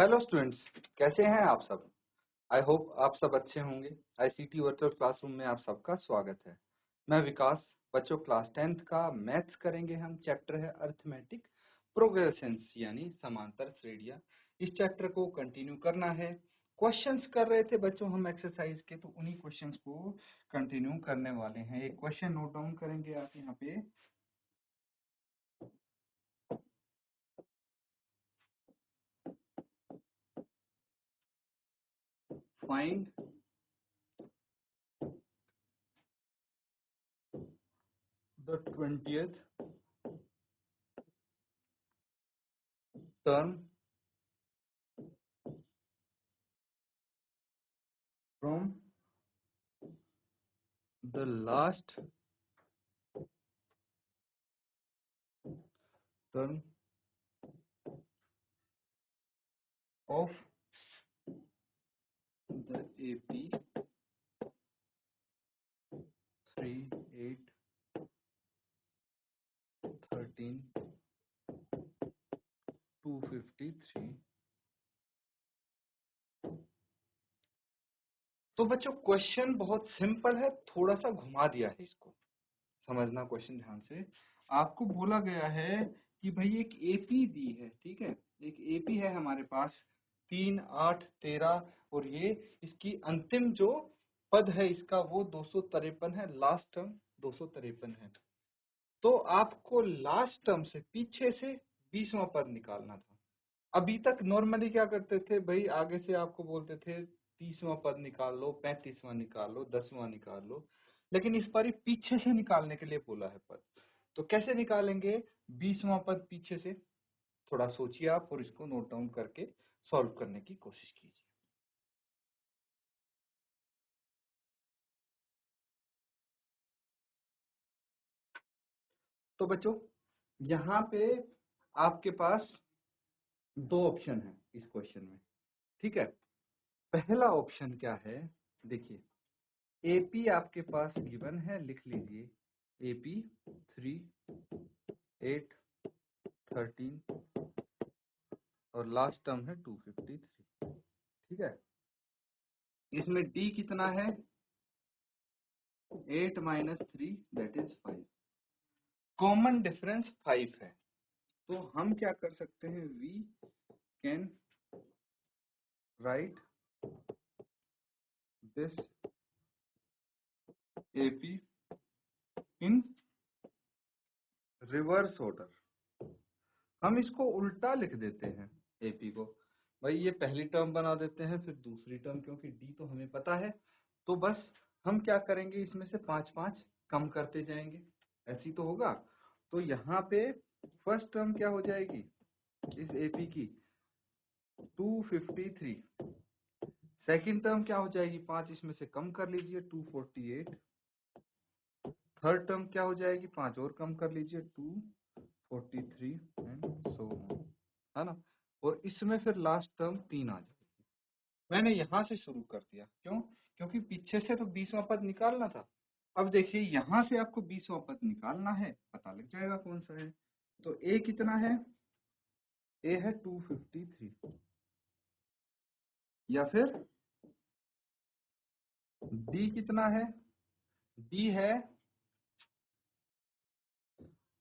Hello students, कैसे हैं आप सब। आई होप आप सब अच्छे होंगे। आईसीटी वर्चुअल क्लासरूम में आप सबका स्वागत है। मैं विकास। बच्चों, क्लास 10th का मैथ्स करेंगे हम। चैप्टर है अरिथमेटिक प्रोग्रेशंस यानी समांतर श्रेणियां। इस चैप्टर को कंटिन्यू करना है। क्वेश्चंस कर रहे थे बच्चों हम एक्सरसाइज के, तो उन्हीं क्वेश्चंस को कंटिन्यू करने वाले हैं। एक क्वेश्चन नोट डाउन करेंगे आप यहाँ पे। Find the 20th term from the last term of the AP 3, 8, 13, 253। तो बच्चों क्वेश्चन बहुत सिंपल है, थोड़ा सा घुमा दिया है इसको। समझना क्वेश्चन ध्यान से। आपको बोला गया है कि भाई एक एपी दी है, ठीक है। एक एपी है हमारे पास 3, 8, 13 और ये इसकी अंतिम जो पद है इसका वो 253 है। लास्ट टर्म 253 है। तो आपको लास्ट टर्म से पीछे से 20वां पद निकालना था। अभी तक नॉर्मली क्या करते थे भाई, आगे से आपको बोलते थे 30वां पद निकाल लो, 35वां निकाल लो, 10वां निकाल लो। लेकिन इस बार पीछे से निकालने के लिए बोला है पद। तो कैसे निकालेंगे 20वां पद पीछे से? थोड़ा सोचिए आप और इसको नोट डाउन करके सॉल्व करने की कोशिश कीजिए। तो बच्चों यहाँ पे आपके पास दो ऑप्शन है इस क्वेश्चन में, ठीक है। पहला ऑप्शन क्या है, देखिए एपी आपके पास गिवन है, लिख लीजिए एपी 3, 8, 13 और लास्ट टर्म है 253, ठीक है। इसमें डी कितना है, 8 - 3 दैट इज 5। कॉमन डिफरेंस 5 है। तो हम क्या कर सकते हैं, we can write this AP in reverse order. हम इसको उल्टा लिख देते हैं एपी को। भाई ये पहली टर्म बना देते हैं, फिर दूसरी टर्म, क्योंकि डी तो हमें पता है। तो बस हम क्या करेंगे, इसमें से 5-5 कम करते जाएंगे, ऐसी तो होगा। तो यहाँ पे फर्स्ट टर्म क्या हो जाएगी इस एपी की, 253। सेकंड टर्म क्या हो जाएगी, 5 इसमें से कम कर लीजिए, 248। थर्ड टर्म क्या हो जाएगी, 5 और कम कर लीजिए, 243 एंड सो ऑन, है ना। और इसमें फिर लास्ट टर्म 3 आ जाएगी। मैंने यहाँ से शुरू कर दिया, क्यों? क्योंकि पीछे से तो 20वां पद निकालना था। अब देखिए यहाँ से आपको 20वां पद निकालना है, पता लग जाएगा कौन सा है। तो ए कितना है, ए है 253, या फिर डी कितना है, डी है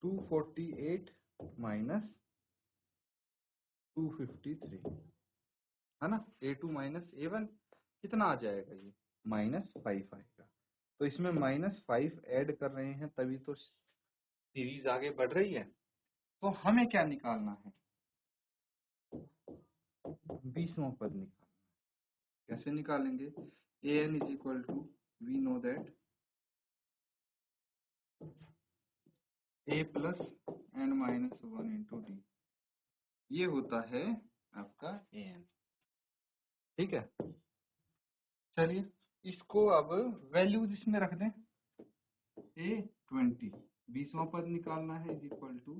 248 माइनस 253, है ना। A2 माइनस A1 कितना आ जाएगा, ये -5 आएगा। तो इसमें -5 ऐड कर रहे हैं तभी तो सीरीज आगे बढ़ रही है। तो हमें क्या निकालना है, 20वां पद निकालना है। कैसे निकालेंगे, an is equal to, we know that a plus n - 1 into D, ये होता है आपका an, ठीक है। चलिए इसको अब वैल्यूज इसमें रख दें। ए 20, 20वां पद निकालना है, is equal to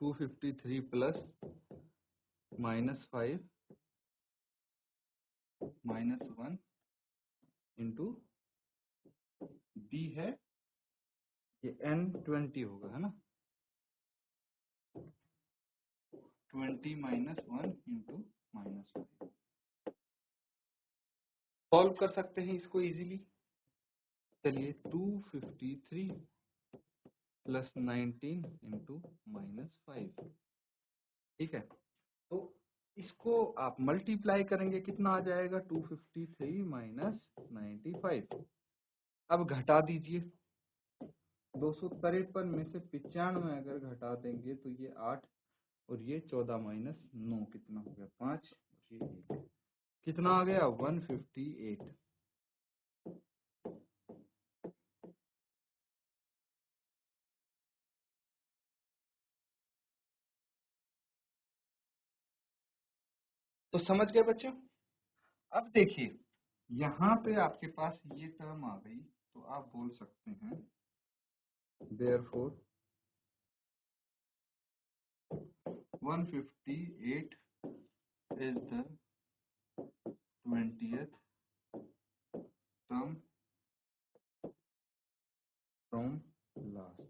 253 plus -5 -1 into D है, ये n20 होगा, है ना। 20 माइनस 1 इंटू -5। सॉल्व कर सकते हैं इसको इजीली। चलिए 253 प्लस 19 इंटू -5, ठीक है। तो इसको आप मल्टीप्लाई करेंगे, कितना आ जाएगा 253 माइनस 95। अब घटा दीजिए, 253 में से 95 अगर घटा देंगे तो ये 8 और ये 14 माइनस 9 कितना हो गया 5 और ये 1, कितना आ गया 158। तो समझ गए बच्चों। अब देखिए यहाँ पे आपके पास ये टर्म आ गई, तो आप बोल सकते हैं therefore 158 is the 20th term from last।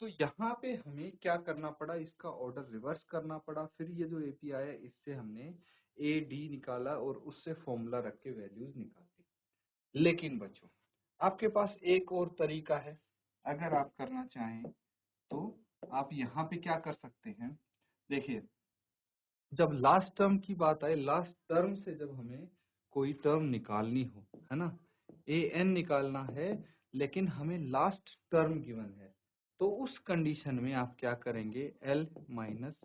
तो यहाँ पे हमें क्या करना पड़ा, इसका ऑर्डर रिवर्स करना पड़ा। फिर ये जो एपी आया इससे हमने ए डी निकाला और उससे फॉर्मूला रख के वैल्यूज निकाली। लेकिन बच्चों आपके पास एक और तरीका है, अगर आप करना चाहें तो आप यहाँ पे क्या कर सकते हैं। देखिए जब लास्ट टर्म की बात आए, लास्ट टर्म से जब हमें कोई टर्म निकालनी हो, है ना, ए एन निकालना है, लेकिन हमें लास्ट टर्म गिवन है, तो उस कंडीशन में आप क्या करेंगे, L minus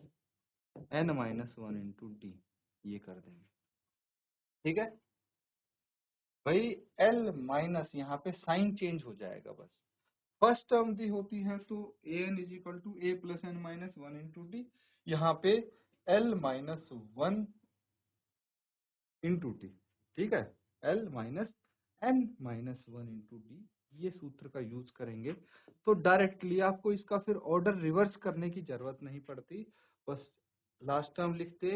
N minus 1 into D ये कर देंगे, ठीक है भाई। एल माइनस यहाँ पे साइन चेंज हो जाएगा बस। फर्स्ट टर्म दी होती है तो A N is equal to A plus N minus 1 into D, यहाँ पे एल माइनस 1 इंटू टी, ठीक है, L minus N minus 1 into D, ये सूत्र का यूज करेंगे तो डायरेक्टली आपको इसका फिर ऑर्डर रिवर्स करने की जरूरत नहीं पड़ती। बस लास्ट टर्म लिखते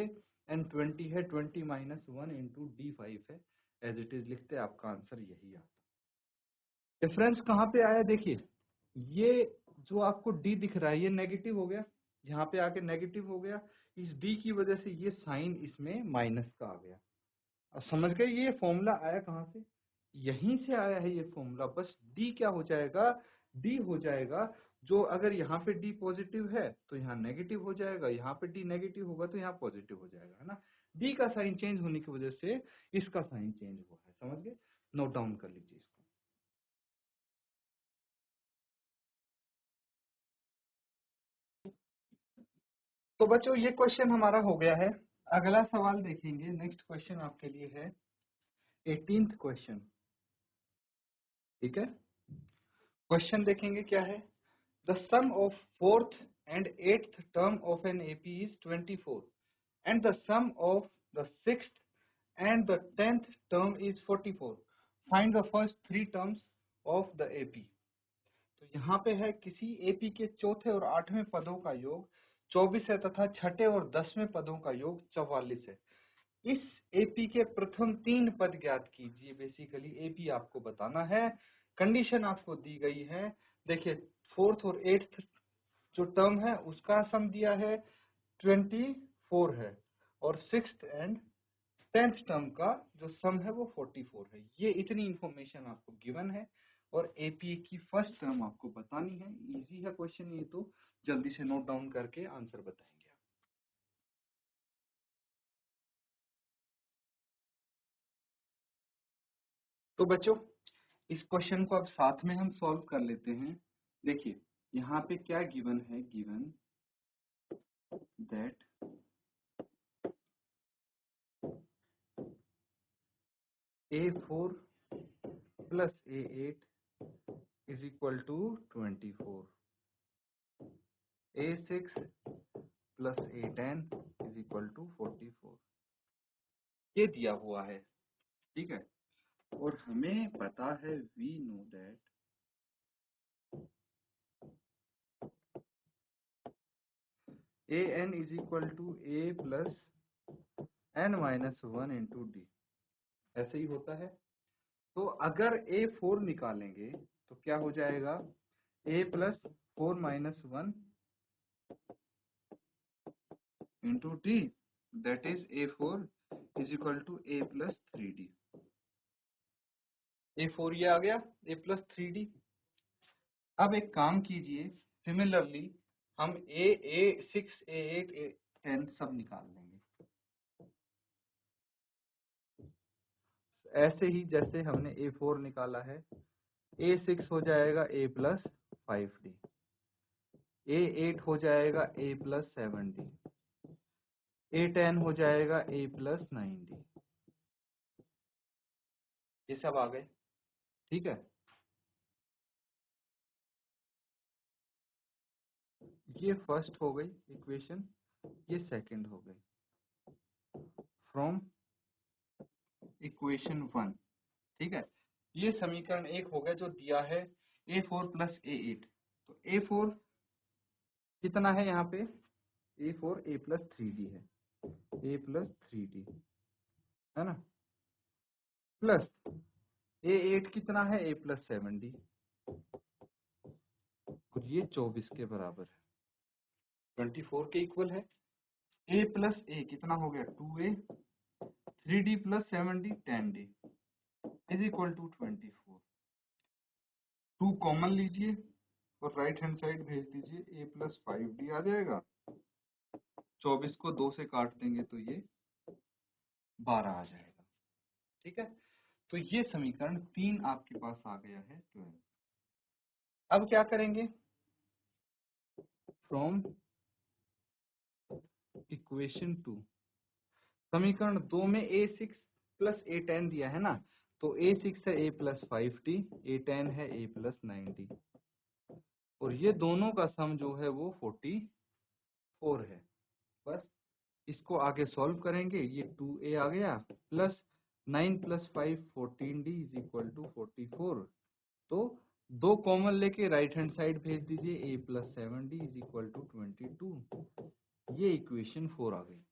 एन 20 है, 20 माइनस 1 इंटू डी 5 है, एज इट इज लिखते, आपका आंसर यही आता। डिफरेंस कहाँ पे आया, देखिए ये जो आपको डी दिख रहा है ये नेगेटिव हो गया, यहाँ पे आके नेगेटिव हो गया, इस डी की वजह से ये साइन इसमें माइनस का आ गया। अब समझ गए ये फॉर्मूला आया कहाँ से, यहीं से आया है ये फॉर्मूला। बस डी क्या हो जाएगा, डी हो जाएगा, जो अगर यहाँ पे डी पॉजिटिव है तो यहाँ नेगेटिव हो जाएगा, यहाँ पे डी नेगेटिव होगा तो यहाँ पॉजिटिव हो जाएगा, है ना। डी का साइन चेंज होने की वजह से इसका साइन चेंज हुआ है, समझ गए। नोट डाउन कर लीजिए इसको। तो बच्चों ये क्वेश्चन हमारा हो गया है। अगला सवाल देखेंगे, नेक्स्ट क्वेश्चन आपके लिए है 18th क्वेश्चन, ठीक है। क्वेश्चन देखेंगे क्या है, the sum of fourth and eighth term of an AP is 24 and the sum of the sixth and the 10th term is 44, find the first three terms of the AP. तो यहाँ पे है किसी AP के चौथे और आठवें पदों का योग 24 है तथा छठे और 10वें पदों का योग 44 है। इस एपी के प्रथम तीन पद ज्ञात कीजिए। बेसिकली एपी आपको बताना है, कंडीशन आपको दी गई है। देखिए फोर्थ और एट्थ जो टर्म है उसका सम दिया है 24 है, और सिक्स्थ एंड 10th टर्म का जो सम है वो 44 है। ये इतनी इंफॉर्मेशन आपको गिवन है और एपी की फर्स्ट टर्म आपको बतानी है। इजी है क्वेश्चन ये, तो जल्दी से नोट डाउन करके आंसर बताएंगे। तो बच्चों इस क्वेश्चन को अब साथ में हम सॉल्व कर लेते हैं। देखिए यहाँ पे क्या गिवन है, given that A4 plus A8 is equal to 24, A6 plus A10 is equal to 44, ये दिया हुआ है, ठीक है। और हमें पता है, we know that an is equal to a plus n minus 1 into D, ऐसे ही होता है। तो अगर A4 निकालेंगे तो क्या हो जाएगा, a plus 4 minus 1 into D, that is A4 is equal to A plus 3D। A4 ये आ गया, A प्लस 3D। अब एक काम कीजिए, सिमिलरली हम A6, A8, A10 सब निकाल लेंगे, ऐसे ही जैसे हमने A4 निकाला है। A6 हो जाएगा A प्लस 5D, A8 हो जाएगा A प्लस 7D, A10 हो जाएगा A प्लस 9D। ये सब आ गए, ठीक है। ये फर्स्ट हो गई इक्वेशन, ये सेकंड हो गई फ्रॉम इक्वेशन 1, ठीक है। ये समीकरण 1 हो गया जो दिया है A4 प्लस A8। तो A4 कितना है यहाँ पे, A4 A प्लस 3D है, A प्लस 3D है ना, प्लस A8 कितना है, A प्लस 7D, और ये 24 के बराबर है, 24 के इक्वल है। A प्लस A कितना हो गया, 2A, 3D plus 7D 10D is equal to 24। 2 common लीजिए और राइट हैंड साइड भेज दीजिए, A प्लस 5D आ जाएगा। 24 को 2 से काट देंगे तो ये 12 आ जाएगा, ठीक है। तो ये समीकरण 3 आपके पास आ गया है 12। अब क्या करेंगे, फ्रॉम इक्वेशन 2, समीकरण 2 में A6 प्लस A10 दिया है ना, तो A6 है A प्लस 5D, A10 है A प्लस 9D, और ये दोनों का सम जो है वो 44 है। बस इसको आगे सॉल्व करेंगे, ये 2A आ गया plus 9 plus 5 14D is equal to 44। तो 2 कॉमन लेके राइट हैंड साइड भेज दीजिए, A plus 7D is equal to 22। ये इक्वेशन 4 आ गई।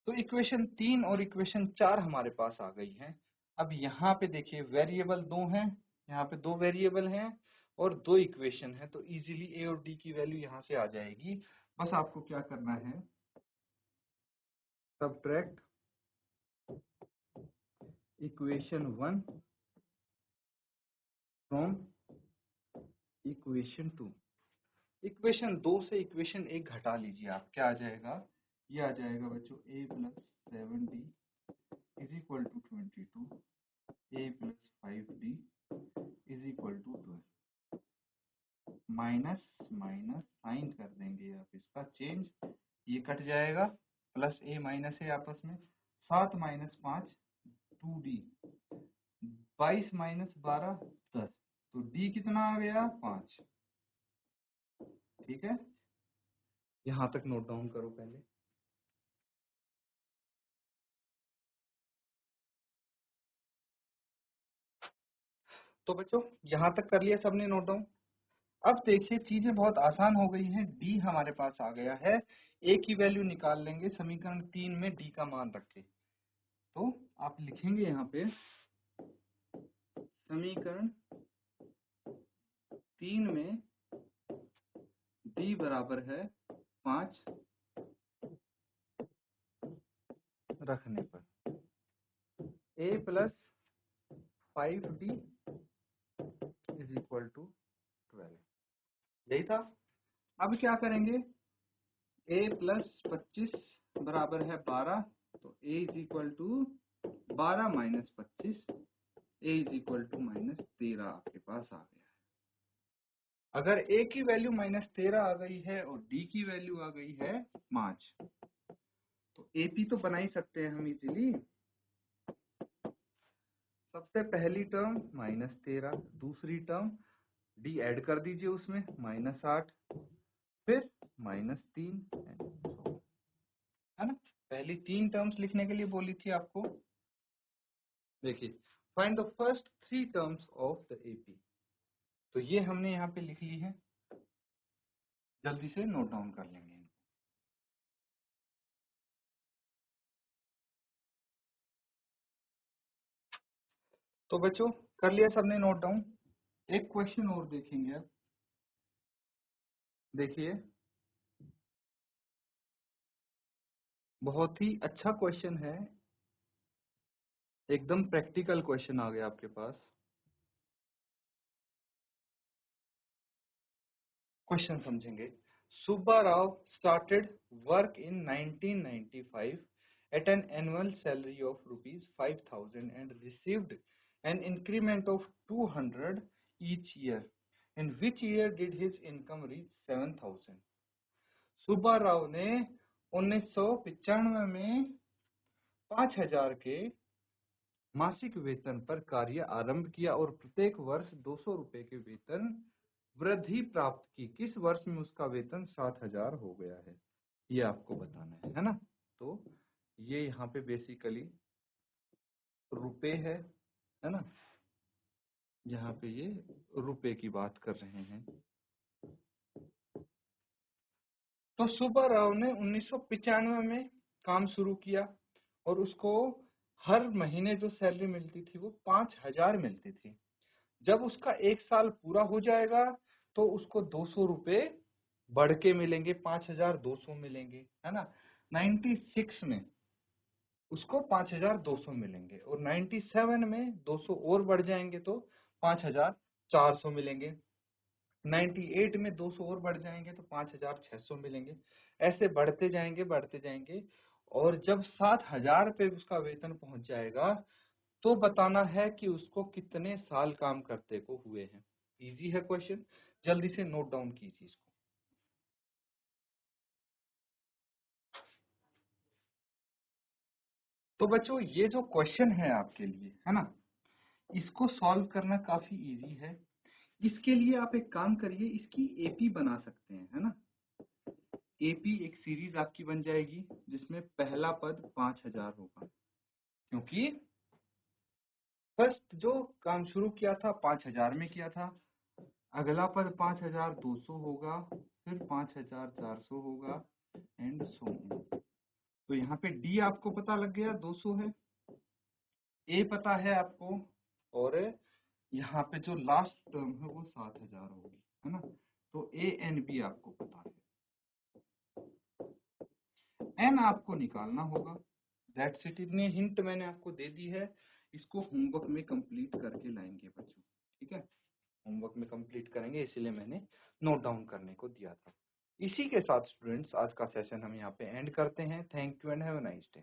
तो इक्वेशन 3 और इक्वेशन 4 हमारे पास आ गई है। अब यहाँ पे देखिए वेरिएबल 2 हैं, यहाँ पे 2 वेरिएबल हैं और 2 इक्वेशन है, तो इजीली A और D की वैल्यू यहाँ से आ जाएगी। बस आपको क्या करना है, subtract equation 1 from equation 2। Equation 2 से इक्वेशन 1 घटा लीजिए आप, क्या आ जाएगा, ये आ जाएगा बच्चों A plus 7D is equal to 22, A plus 5D is equal to 12। Minus minus sign कर देंगे आप इसका चेंज, ये कट जाएगा, प्लस A माइनस A आपस में, 7 माइनस 5 2D, 22 माइनस 12 10, तो D कितना आ गया 5, ठीक है। यहाँ तक नोट डाउन करो पहले। तो बच्चों यहाँ तक कर लिया सबने नोट डाउन। अब देखिए चीजें बहुत आसान हो गई हैं, डी हमारे पास आ गया है, ए की वैल्यू निकाल लेंगे समीकरण 3 में डी का मान रख के। तो आप लिखेंगे यहाँ पे समीकरण 3 में डी बराबर है 5 रखने पर A plus 5D is equal to 12, यही था। अब क्या करेंगे, a प्लस 25 बराबर है 12, तो a is equal to 12 minus 25, a is equal to minus 13 आपके पास आ गया है। अगर a की वैल्यू माइनस 13 आ गई है और d की वैल्यू आ गई है 5, तो AP तो बना ही सकते हैं हम इजीली। सबसे पहली टर्म माइनस 13, दूसरी टर्म d ऐड कर दीजिए उसमें माइनस 8, फिर माइनस 3, है ना। पहली 3 टर्म्स लिखने के लिए बोली थी आपको। देखिए find the first 3 terms of the AP, तो ये हमने यहाँ पे लिख ली है, जल्दी से नोट डाउन कर लेंगे। तो बच्चों कर लिया सबने नोट डाउन। एक क्वेश्चन और देखेंगे अब। देखिए बहुत ही अच्छा क्वेश्चन है, एकदम प्रैक्टिकल क्वेश्चन आ गया आपके पास। क्वेश्चन समझेंगे। Subbarao started work in 1995 at an annual salary of rupees 5,000 and received an increment of 200 each year. In which year did his income reach 7,000? Subbarao ने 1995 में 5,000 के मासिक वेतन पर कार्य आरंभ किया और प्रत्येक वर्ष 200 रुपए के वेतन वृद्धि प्राप्त की। किस वर्ष में उसका वेतन 7,000 हो गया है, ये आपको बताना है ना। तो ये यहाँ पे बेसिकली रुपए है ना, यहाँ पे ये रुपए की बात कर रहे हैं। तो सुब्बाराव ने 1995 में काम शुरू किया और उसको हर महीने जो सैलरी मिलती थी वो 5,000 मिलती थी। जब उसका 1 साल पूरा हो जाएगा तो उसको 200 रुपए बढ़ के मिलेंगे, 5,200 मिलेंगे, है ना। 96 में उसको 5,200 मिलेंगे और 97 में 200 और बढ़ जाएंगे तो 5,400 मिलेंगे। 98 में 200 और बढ़ जाएंगे तो 5,600 मिलेंगे। ऐसे बढ़ते जाएंगे और जब 7,000 पे उसका वेतन पहुंच जाएगा तो बताना है कि उसको कितने साल काम करते को हुए हैं। इजी है क्वेश्चन, जल्दी से नोट डाउन कीजिए इसको। तो बच्चों ये जो क्वेश्चन है आपके लिए, है ना, इसको सॉल्व करना काफी इजी है। इसके लिए आप एक काम करिए, इसकी एपी बना सकते हैं, है ना। एपी एक सीरीज आपकी बन जाएगी जिसमें पहला पद 5,000 होगा, क्योंकि फर्स्ट जो काम शुरू किया था 5,000 में किया था। अगला पद 5,200 होगा, फिर 5,400 होगा एंड सो ऑन। तो यहाँ पे डी आपको पता लग गया 200 है, ए पता है आपको, और यहाँ पे जो लास्ट टर्म है वो 7,000 होगी, है ना। तो ए एन बी आपको पता है, एन आपको निकालना होगा। That's it. इतनी हिंट मैंने आपको दे दी है, इसको होमवर्क में कंप्लीट करके लाएंगे बच्चों, ठीक है। होमवर्क में कंप्लीट करेंगे, इसीलिए मैंने नोट डाउन करने को दिया था। इसी के साथ स्टूडेंट्स आज का सेशन हम यहाँ पे एंड करते हैं। Thank you and have a nice day.